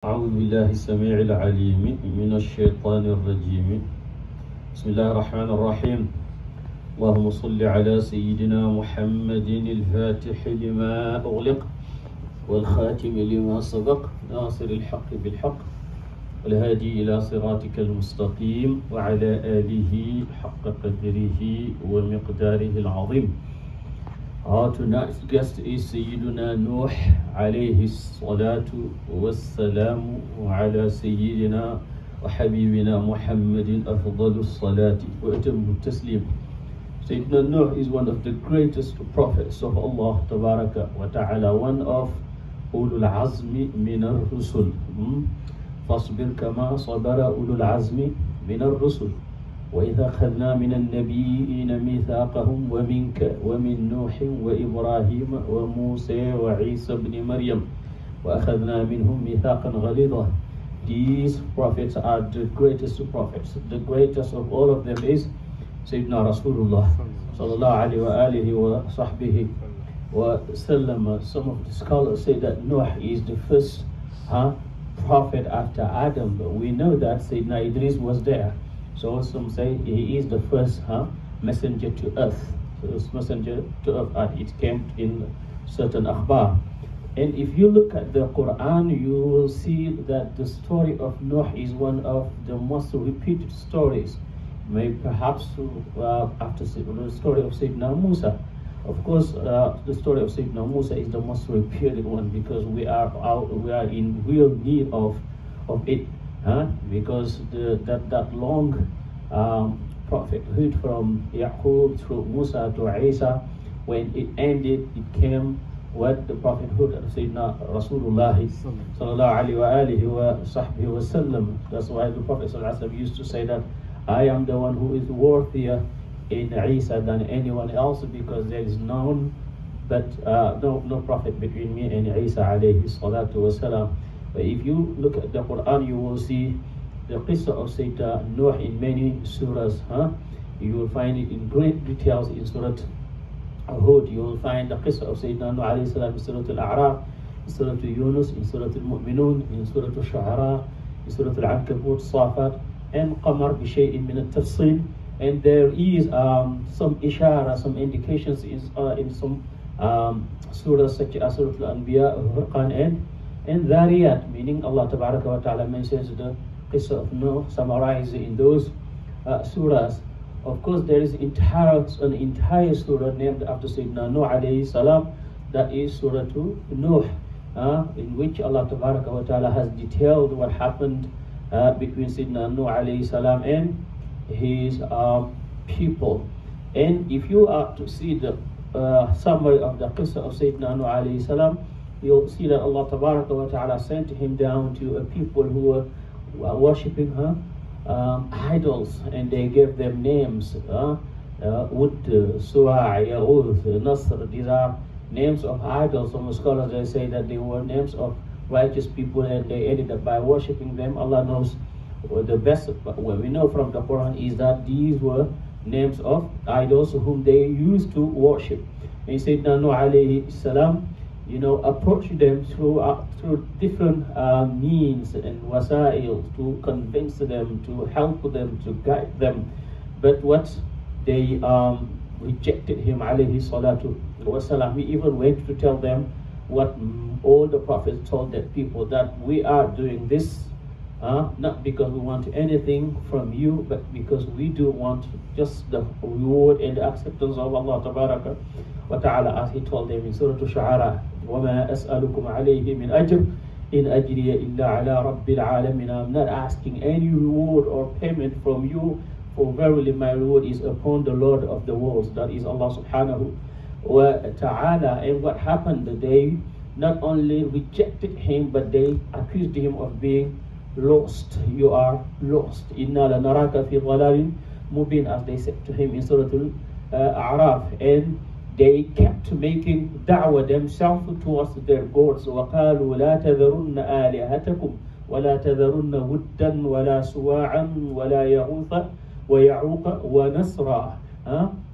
أعوذ بالله السميع العليم من الشيطان الرجيم بسم الله الرحمن الرحيم اللهم صل على سيدنا محمد الفاتح لما أغلق والخاتم لما سبق ناصر الحق بالحق والهادي إلى صراطك المستقيم وعلى آله حق قدره ومقداره العظيم. Tonight's guest is Sayyiduna Nuh alayhi salatu wassalamu wa ala Sayyidina wa Habibina Muhammadin afdalu salati wa atammu taslim. Sayyidina Nuh is one of the greatest prophets of Allah Tabaraka wa Ta'ala, one of Ulul Azmi min ar-Rusul. فاصبر كما صبر أولو العزم من الرسل وإذا أخذنا من النبيين ميثاقهم ومنك ومن نوح وإبراهيم وموسى وعيسى بن مريم وأخذنا منهم ميثاقا غليظا. These prophets are the greatest prophets. The greatest of all of them is Sayyidina Rasulullah sallallahu alayhi wa alihi wa sahbihi wa sallam. Some of the scholars say that Nuh is the first prophet after Adam, but we know that Sayyidina Idris was there. So some say he is the first messenger to earth. So messenger to earth, it came in certain akhbar. And if you look at the Quran, you will see that the story of Nuh is one of the most repeated stories. Maybe perhaps after the story of Sayyidina Musa. Of course, the story of Sayyidina Musa is the most repeated one because we are in real need of it. Because that long prophethood from Yaqub through Musa to Isa, when it ended, it came what the prophethood of Sayyidina Rasulullah sallallahu alayhi wa sahbihi wa sallam. That's why the Prophet sallallahu alayhi wa sallam used to say that I am the one who is worthier in Isa than anyone else, because there is no prophet between me and Isa alayhi salatu wa salam. But if you look at the Quran, you will see the qissa of Sayyidina Nuh in many surahs. You will find it in great details in Surah Hud. You will find the qissa of Sayyidina Nuh alayhi salam in Surah Al-A'raf, in Surah Yunus, in Surah Al-Mu'minun, in Surah Al-Shu'ara, in Surah Al-Ankabut, Safat, and Qamar bi-shay'in min al-tafsil. And there is some ishara, some indications in some surahs such as Surah Al-Anbiya, Furqan, and Dhariyat, meaning Allah Tabaraka wa Ta'ala mentions the qissa of Nuh summarized in those surahs. Of course, there is an entire surah named after Sayyidina Nuh alayhi salam, that is Surah Nuh, in which Allah Tabaraka wa Ta'ala has detailed what happened between Sayyidina Nuh alayhi salam and his people. And if you are to see the summary of the qissa of Sayyidina Nuh alayhi salam, you'll see that Allah Tabaraka wa Ta'ala sent him down to a people who were worshipping idols, and they gave them names. Wud, Suwa', Ya'uth, Nasr. These are names of idols. Some scholars they say that they were names of righteous people, and they ended up by worshipping them. Allah knows the best. What we know from the Quran is that these were names of idols whom they used to worship. And Sayyidina Nuh alayhi salam, approach them through different means and wasa'il to convince them, to help them, to guide them. But what they rejected him alayhi salatu wasalam. He even went to tell them what all the prophets told their people, that we are doing this not because we want anything from you, but because we do want just the reward and the acceptance of Allah Tabaraka wa Ta'ala, as he told them in Surah Al-Shu'ara, وَمَا أَسْأَلُكُمْ عَلَيْهِ مِنْ أَجْرٍ إِنْ أَجْرِيَ إِلَّا عَلَىٰ رَبِّ الْعَالَمِينَ. I'm not asking any reward or payment from you, for verily my reward is upon the Lord of the worlds, that is Allah Subhanahu wa Ta'ala. And what happened? They not only rejected him, but they accused him of being lost. You are lost. Inna lanaraka fi dhalalin mubin, as they said to him in Surah Al-A'raf. And they kept making da'wah themselves towards their gods. وَقَالُوا لَا تَذَرُنَّ آلِهَتَكُمْ وَلَا تَذَرُنَّ وُدًّا وَلَا سُوَاعًا وَلَا يَغُوثَ وَيَعُوقَ وَنَسْرًا.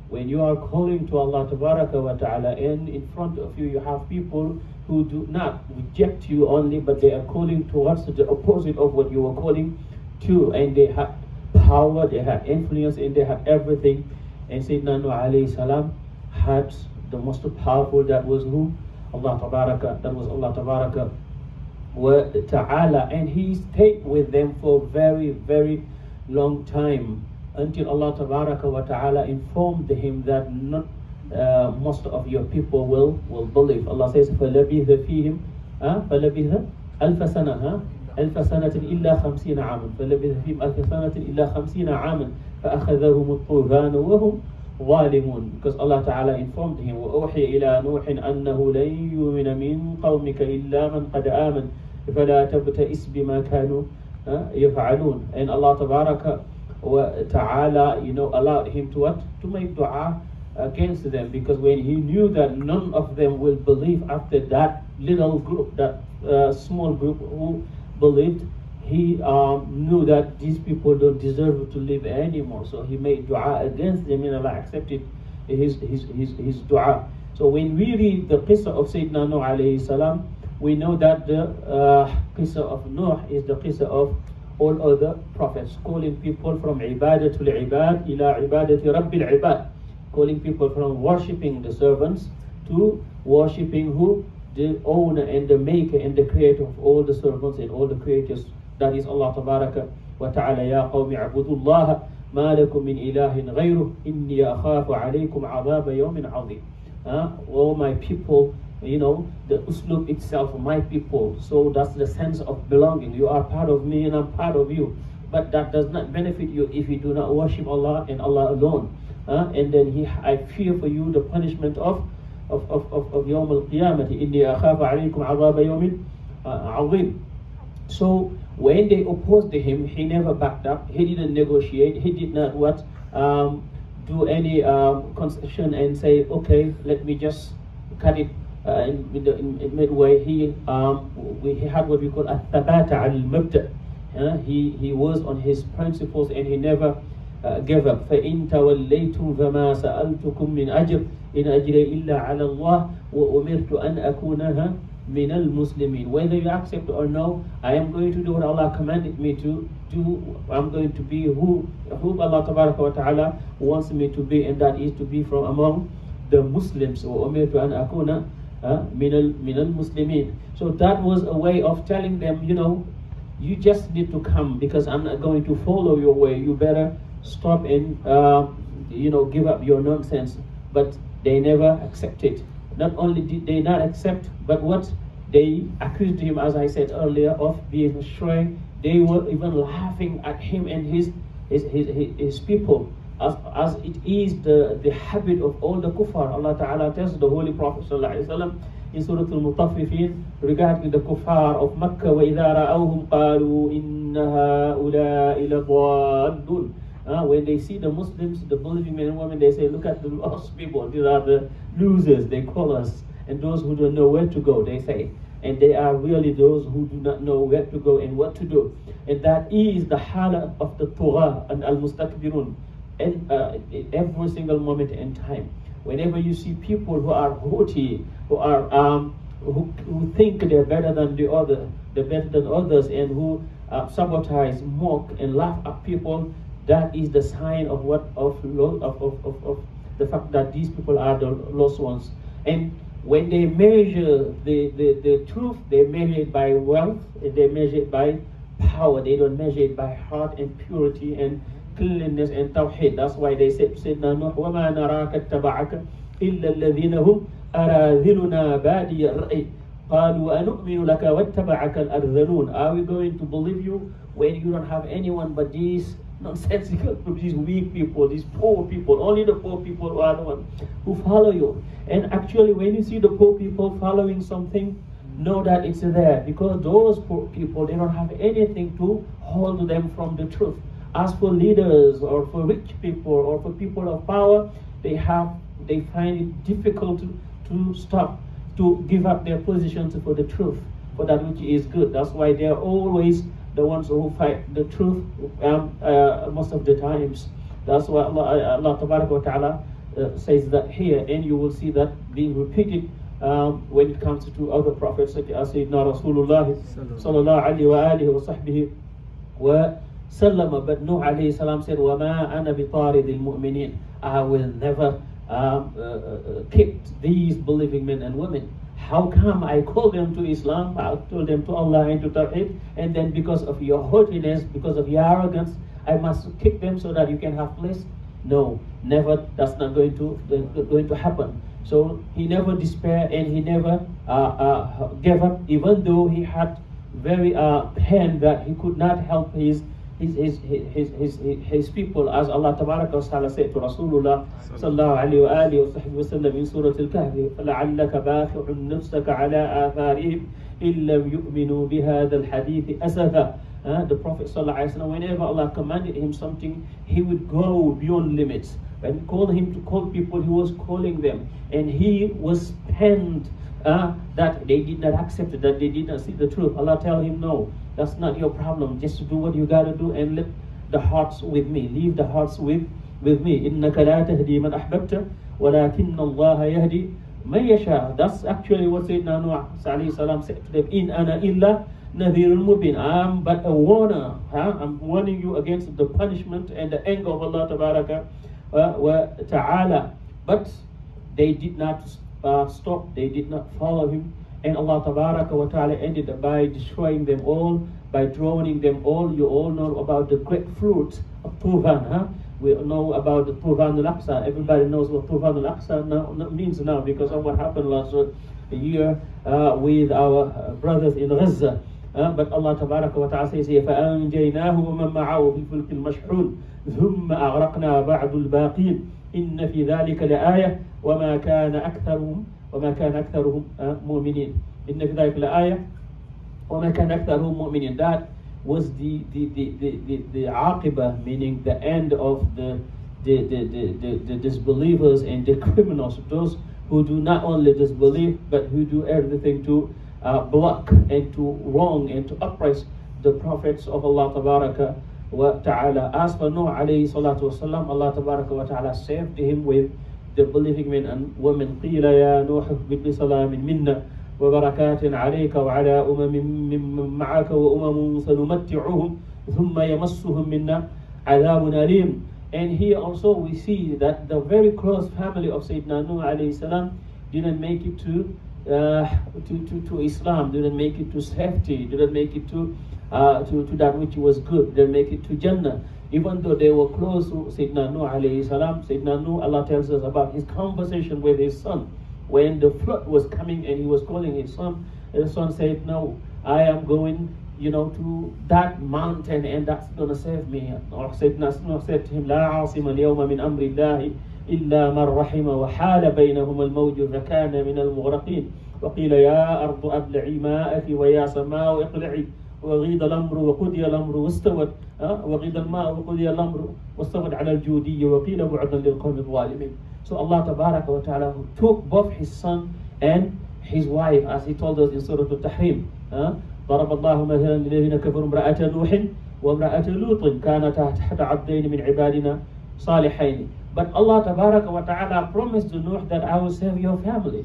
When you are calling to Allah Tabaraka wa Ta'ala, and in front of you you have people who do not reject you only, but they are calling towards the opposite of what you are calling to, and they have power, they have influence, and they have everything. And Sayyidina Nuh alayhi salam had the most powerful, that was who? Allah Tabaraka, that was Allah Tabaraka wa Ta'ala, and he stayed with them for very, very long time, until Allah Tabaraka wa Ta'ala informed him that not most of your people will believe. Allah says, فَلَبِثَ فِيهِمْ فَلَبِثَ أَلْفَ سَنَةٍ أَلْفَ سَنَةٍ إِلَّا 50 عَامًا فَلَبِثَ فِيهِمْ أَلْفَ سَنَةٍ إِلَّا 50 عَامًا فَأَخَذَهُمُ الطُّوفَانُ وَهُمْ ظالمون, because Allah Ta'ala informed him, وَأُوحِيَ إِلَى نُوحٍ أَنَّهُ لَن يُؤْمِنَ مِن قَوْمِكَ إِلَّا مَنْ قَدْ آمَنَ فَلَا تَبْتَئِسْ بِمَا كَانُوا يَفْعَلُونَ. And Allah Tabaraka wa Ta'ala, allowed him to what? To make dua against them, because when he knew that none of them will believe after that little group, that small group who believed, he knew that these people don't deserve to live anymore. So he made dua against them, and Allah accepted his dua. So when we read the qissa of Sayyidina Nuh alayhi salam, we know that the qissa of Nuh is the qissa of all other prophets, calling people from ibadatul ibad ila ibadati rabbil ibad, calling people from worshipping the servants to worshipping who? The owner and the maker and the creator of all the servants and all the creatures. That is Allah Tabaraka wa Ta'ala. Ya qawmi abudullaha ma lakum min ilahin ghayruh inni akhafu alaykum adhaba yawmin azim. Oh my people, the uslub itself, my people. So that's the sense of belonging. You are part of me and I'm part of you. But that does not benefit you if you do not worship Allah and Allah alone. And then I fear for you the punishment of Yawm al-Qiyamah. Inni akhafu alaykum adhaba yawmin azim. So when they opposed him, he never backed up. He didn't negotiate. He did not do any concession and say, okay, let me just cut it in midway. He had what we call al-thabata al-mabda. He was on his principles, and he never gave up. فَإِن تَوَلَّيْتُمْ فَمَا سَأَلْتُكُم مِّنْ أَجْرٍ إِنْ أَجْرِيَ إِلَّا عَلَى اللَّهِ وَأُمِرْتُ أَنْ أَكُونَ min al-Muslimin. Whether you accept or no, I am going to do what Allah commanded me to do. I'm going to be who Allah Tabaraka wa Ta'ala wants me to be, and that is to be from among the Muslims. وَأُمِرْتُ أَنْ أَكُونَ مِنَ الْمُسْلِمِينَ. So that was a way of telling them, you just need to come, because I'm not going to follow your way. You better stop and give up your nonsense. But they never accepted. Not only did they not accept, but what they accused him, as I said earlier, of being astray. They were even laughing at him and his people, as it is the habit of all the kuffar. Allah Ta'ala tells the Holy Prophet ﷺ in Surah Al-Mutaffifin regarding the kuffar of Makkah, وَإِذَا رَأَوْهُمْ قَالُوا إِنَّ هَؤُلَاءِ لَضَالُّونَ. When they see the Muslims, the believing men and women, they say, look at the lost people. These are the losers, they call us. And those who don't know where to go, they say. And they are really those who do not know where to go and what to do. And that is the hala of the Tughah and al-mustakbirun. And every single moment in time. Whenever you see people who are haughty, who are who think they're better than they're better than others, and who sabotage, mock, and laugh at people, that is the sign of the fact that these people are the lost ones. And when they measure the truth, they measure it by wealth, they measure it by power. They don't measure it by heart and purity and cleanliness and tawheed. That's why they said, Sayyidina Nuh, وَمَا نَرَاكَ اتَّبَعَكَ إِلَّا الَّذِينَ هُمْ أَرَاذِلُنَا بَادِيَ الرَّأْيِ قَالُوا أَنُؤْمِنُ لَكَ وَاتَّبَعَكَ الْأَرْذَلُونَ. Are we going to believe you when you don't have anyone but these nonsensical, these weak people, these poor people? Only the poor people are the ones who follow you. And actually, when you see the poor people following something, know that it's there, because those poor people, they don't have anything to hold them from the truth. As for leaders, or for rich people, or for people of power, they find it difficult to stop, to give up their positions for the truth, for that which is good. That's why they are always the ones who fight the truth most of the times. That's why Allah Tabaraka wa Ta'ala says that here, and you will see that being repeated when it comes to other prophets such as Sayyidina Rasulullah sallallahu alayhi wa alihi wa sahbihi wa sallam. But Nuh alayhi salam said, وَمَا أَنَا بِطَارِدِ الْمُؤْمِنِينَ, I will never kick these believing men and women. How come I call them to Islam, I told them to Allah and to Tawheed, and then because of your haughtiness, because of your arrogance, I must kick them so that you can have place? No, never. That's not going to happen. So he never despaired and he never gave up, even though he had very pain that he could not help his people, as Allah Tabaraka wa Ta'ala said to Rasulullah sallallahu alayhi wa alihi wa sallam in Surah Al-Kahf, فَلَعَلَّكَ بَاخِعٌ نَفْسَكَ عَلَىٰ آثَارِهِمْ إِن لَّمْ يُؤْمِنُوا بِهَذَا الْحَدِيثِ أَسَفًا. The Prophet sallallahu alayhi wa sallam, whenever Allah commanded him something, he would go beyond limits. When he called him to call people, he was calling them, and he was penned that they did not accept it, that they did not see the truth. Allah tell him, no, that's not your problem. Just do what you gotta do and let the hearts with me. Leave the hearts with me. إِنَّكَ لَا تَهْدِي مَنْ أَحْبَبْتَ وَلَكِنَّ اللَّهَ يَهْدِي مَنْ يَشَاءُ. That's actually what Sayyidina Nuh alayhi salam said to them. إِنْ أَنَا إِلَّا نَذِيرٌ مُبِينٌ. I'm but a warner. I'm warning you against the punishment and the anger of Allah Tabaraka wa Ta'ala. But they did not stop. They did not follow him. And Allah Tabaraka wa Ta'ala ended by destroying them all, by drowning them all. You all know about the great fruit of Tufan. We know about the Tufan al-Aqsa. Everybody knows what Tufan al-Aqsa means now because of what happened last year with our brothers in Gaza. But Allah Tabaraka wa Ta'ala says here, فَأَنْجَيْنَاهُ وَمَنْ مَعَهُ فِي الْفُلْكِ الْمَشْحُونِ ثُمَّ أَغْرَقْنَا بَعْدُ الْبَاقِينَ إِنَّ فِي ذَلِكَ لَآيَةً وَمَا كَانَ أَكْثَرُهُم مُؤْمِنِينَ. إِنَّ فِي ذَلِكَ لَآيَةً وَمَا كَانَ أَكْثَرُهُم مُؤْمِنِينَ. That was the aqiba, meaning the end of the disbelievers and the criminals, those who do not only disbelieve but who do everything to block and to wrong and to oppress the prophets of Allah Tabaraka wa Ta'ala. As for Nuh alayhi salatu wasalam, Allah Tabaraka wa Ta'ala saved him with the believing men and women. قِيلَ يَا نُوحُ اهْبِطْ بِسَلَامٍ مِنَّا وَبَرَكَاتٍ عَلَيْكَ وَعَلَىٰ مِمَّن مَّعَكَ وَأُمَمٌ سَنُمَتِّعُهُمْ ثُمَّ يَمَسُّهُم مِنَّا عَذَابٌ أَلِيمٌ. And here also we see that the very close family of Sayyidina Nuh alayhi salam didn't make it to Islam, didn't make it to safety, didn't make it to that which was good, didn't make it to Jannah. Even though they were close to Sayyidina Nuh alayhi salam, Sayyidina Nuh, Allah tells us about his conversation with his son. When the flood was coming and he was calling his son, and the son said, no, I am going, to that mountain and that's going to save me. Or Sayyidina Nuh said to him, لا عاصم اليوم من أمر الله إلا من رحم وحال بينهما الموج فكان من المغرقين وقيل يا أرض أبلعي ماءك ويا سماء اقلعي وغيض الأمر وقضي الأمر واستوت وغيض الماء وقضي الأمر واستوت على الجودي وقيل بعدا للقوم الظالمين. So Allah Tabaraka wa Ta'ala took both his son and his wife, as he told us in Surah Al-Tahrim. ضرب الله مثلا للذين كفروا امرأة نوح وامرأة لوط كانتا تحت عبدين من عبادنا صالحين. But Allah Tabaraka wa Ta'ala promised to Nuh that I will save your family.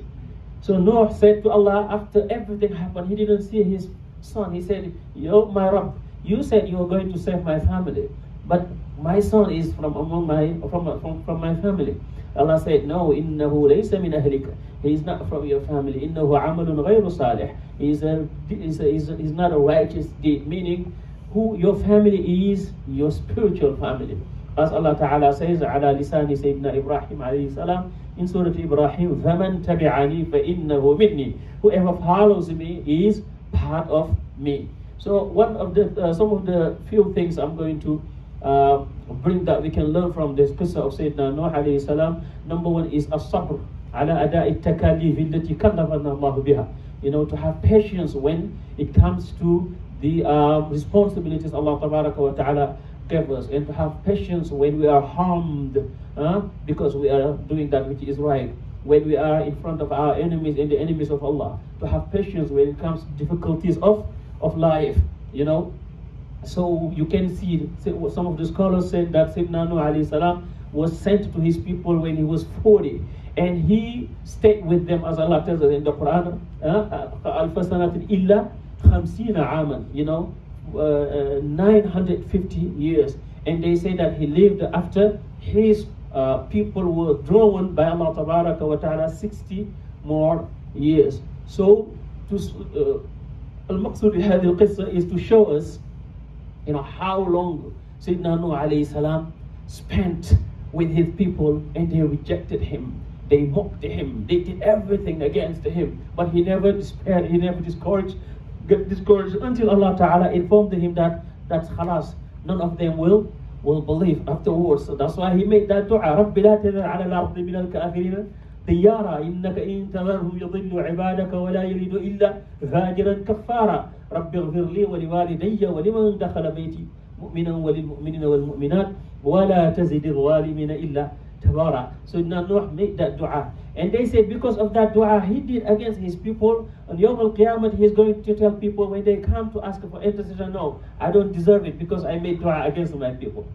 So Nuh said to Allah, after everything happened, he didn't see his son. He said, Yo, my Rabb, you said you were going to save my family, but my son is from my family. Allah said, no, إِنَّهُ لَيْسَ مِنْ أَهْلِكَ. He is not from your family. إِنَّهُ عَمَلٌ غَيْرُ صَالِحٍ. He is not a righteous deed, meaning who your family is, your spiritual family. As Allah Ta'ala says, عَلَى لِسَانِ سَيِّدْنَا إِبْرَاهِيمَ عَلَيْهِ السَّلَامِ in Surah Ibrahim, فَمَنْ تَبِعَنِي فَإِنَّهُ مِنِّي. Whoever follows me is part of me. So one of the some of the few things I'm going to bring that we can learn from this qissa of Sayyidina Nuh alayhi salam. Number one is as-sabr ala ada'i takalif allati kallafana Allah biha. To have patience when it comes to the responsibilities Allah Tabaraka wa Ta'ala gave us, and to have patience when we are harmed because we are doing that which is right, when we are in front of our enemies and the enemies of Allah, to have patience when it comes to difficulties of life. So you can see some of the scholars said that Sayyidina Nuh alayhi salam was sent to his people when he was 40, And he stayed with them, as Allah tells us in the Quran, أَلْفَ سَنَةٍ إِلَّا 50 عَامًا, 950 years. And they say that he lived after his people were drawn by Allah Tabaraka wa Ta'ala 60 more years. So, al-maqsood bi hadhihi al-qissa is to show us, how long Sayyidina Nuh alayhi salam spent with his people, and they rejected him. They mocked him. They did everything against him. But he never despaired. He never discouraged until Allah Ta'ala informed him that that's khalas. None of them will believe afterwards. So that's why he made that dua. رَبِّ لَا تَذَرْ عَلَى الْأَرْضِ مِنَ الْكَافِرِينَ دِيَّارًا إِنَّكَ إِن تَذَرْهُمْ يُضِلُّ عِبَادَكَ وَلَا يَلِدُ إِلَّا فَاجِرًا كَفَّارًا رَبِّ اغْفِرْ لِي وَلِوَالِدَيَّ وَلِمَنْ دَخَلَ بَيْتِي مُؤْمِنًا وَلِلْمُؤْمِنِينَ وَالْمُؤْمِنَاتِ وَلَا تَزِدِ الظَّالِمِينَ إِلَّا تَبَارًا. So Nuh made that dua. And they said because of that dua he did against his people, on Yawm al-Qiyamah he's going to tell people when they come to ask for intercession, no, I don't deserve it because I made dua against my people.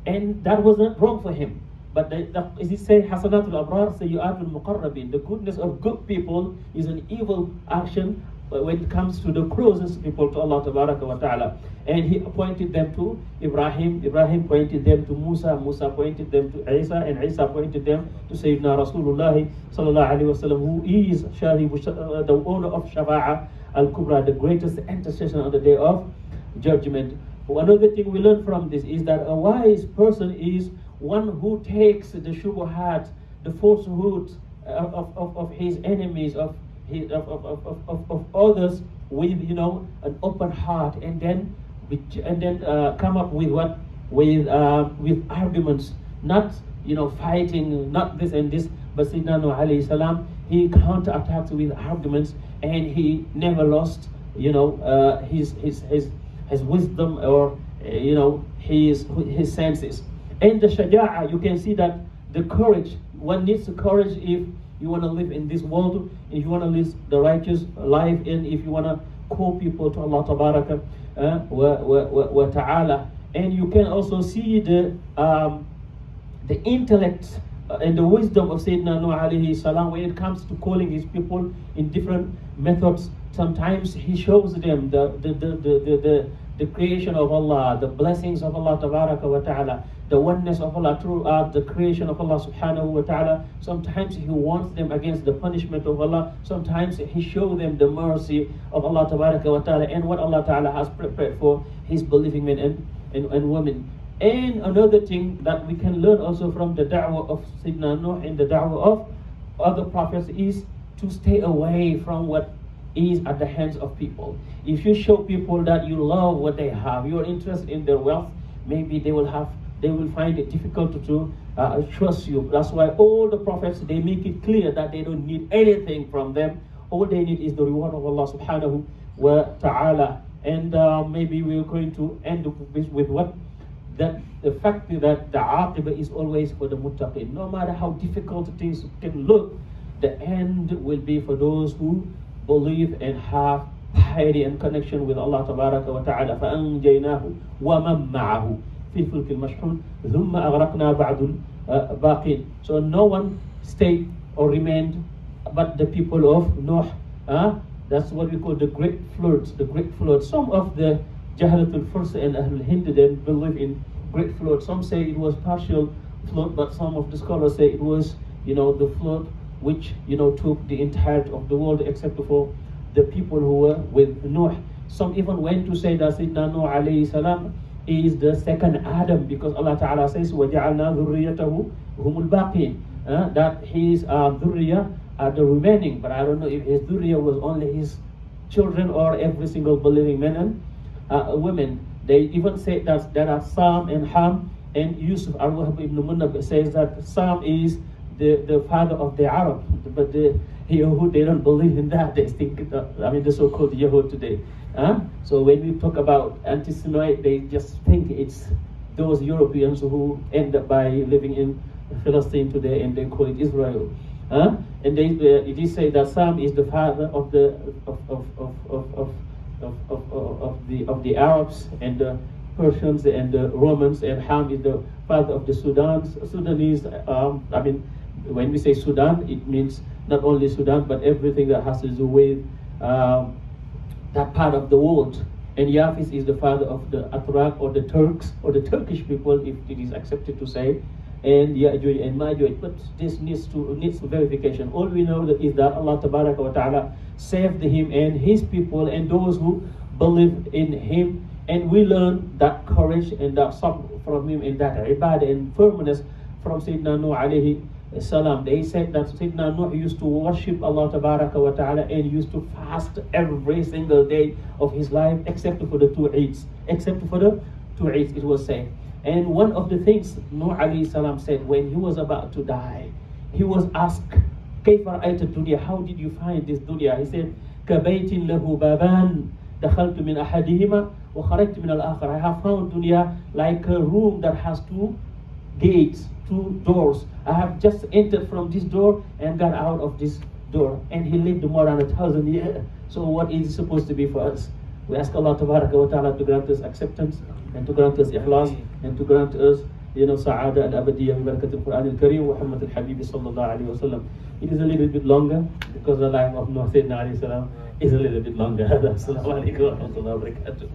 And that was not wrong for him. But as he said, Hasanat al-Abrar, Sayyu'at al-Muqarrabin, the goodness of good people is an evil action when it comes to the closest people to Allah Tabaraka wa Ta'ala. And he appointed them to Ibrahim pointed them to Musa pointed them to Isa, and Isa pointed them to Sayyidina Rasulullah sallallahu alayhi wa sallam, who is the owner of Shafa'a al-Kubra, the greatest intercession on the day of judgment. Another thing we learn from this is that a wise person is one who takes the shubuhat, the falsehood of his enemies, of others with an open heart, and then come up with with arguments, not fighting, not this and this, but Sayyidina Nuh alayhi salam, he counterattacked with arguments, and he never lost his wisdom or his senses. And the shaja'a, you can see that the courage, one needs the courage if you want to live in this world, if you want to live the righteous life, and if you want to call people to Allah Tabaraka wa Ta'ala. And you can also see the intellect and the wisdom of Sayyidina Nuh alayhi salam when it comes to calling his people in different methods. Sometimes he shows them the creation of Allah, the blessings of Allah Tabaraka wa Ta'ala, the oneness of Allah throughout the creation of Allah Subhanahu wa Ta'ala. Sometimes he warns them against the punishment of Allah. Sometimes he shows them the mercy of Allah Tabaraka wa Ta'ala and what Allah Ta'ala has prepared for his believing men and women. And another thing that we can learn also from the da'wah of Sayyidina Nuh and the da'wah of other prophets is to stay away from what is at the hands of people. If you show people that you love what they have, you are interested in their wealth, maybe they will find it difficult to trust you. That's why all the prophets, they make it clear that they don't need anything from them. All they need is the reward of Allah Subhanahu wa Ta'ala. And maybe we're going to end with what? That the fact that the aqibah is always for the muttaqin. No matter how difficult things can look, the end will be for those who believe and have piety and connection with Allah Tabaraka wa Ta'ala. فَأَنْجَيْنَاهُ وَمَنْ مَعَهُ فِي الْفُلْكِ الْمَشْحُونِ ثُمَّ أَغْرَقْنَا بَعْدُ الْبَاقِينَ. So no one stayed or remained but the people of Nuh. That's what we call the great flood. The great flood. Some of the Jahalatul Furs and Ahlul Hind, they believe in great flood. Some say it was partial flood, but some of the scholars say it was the flood which took the entirety of the world except for the people who were with Nuh. Some even went to say that Sayyidina Nuh alayhi salam is the second Adam, because Allah Ta'ala says وَجَعَلْنَا ذُرِّيَّتَهُ هُمُ الْبَاقِينَ, that his dhurriya are the remaining. But I don't know if his dhurriya was only his children or every single believing man and women. They even say that there are Sam and Ham, and Yusuf al-Wahb ibn Munab says that Sam is the father of the Arab, but the Yahud, they don't believe in that. They think, the so-called Yahud today. So when we talk about anti-Semite, they just think it's those Europeans who end up by living in Palestine today, and they call it Israel. And it is said that Sam is the father of the Arabs and the Persians and the Romans, and Ham is the father of the Sudanese. when we say Sudan, it means not only Sudan, but everything that has to do with that part of the world. And Yafis is the father of the Atrak, or the Turks, or the Turkish people, if it is accepted to say, and Ya'juj and Ma'juj. But this needs verification. All we know is that Allah Tabaraka wa Ta'ala saved him and his people and those who believe in him. And we learn that courage and that sabr from him, and that ibadah and firmness from Sayyidina Nuh alayhi salam. They said that Sayyidina Nuh used to worship Allah Tabaraka wa Ta'ala and used to fast every single day of his life, except for the 2 Eids. Except for the 2 Eids, it was said. And one of the things Nuh alayhi salam said when he was about to die, he was asked, كيف رأيت الدنيا? How did you find this dunya? He said, كبيت له بابان دخلت من أحدهما وخرجت من الآخر. I have found dunya like a room that has 2 gates, 2 doors. I have just entered from this door and got out of this door. And he lived more than 1,000 years. So what is it supposed to be for us? We ask Allah Tabaraka wa Ta'ala to grant us acceptance, and to grant us ikhlas, and to grant us, sa'ada al-abadiyya bi barakat al-Quran al-Kareem wa hurmat al-Habib sallallahu alayhi wa sallam. It is a little bit longer because the life of Nuh Sayyidina alayhi salam is a little bit longer. Assalamu alaikum wa rahmatullahi wa barakatuh.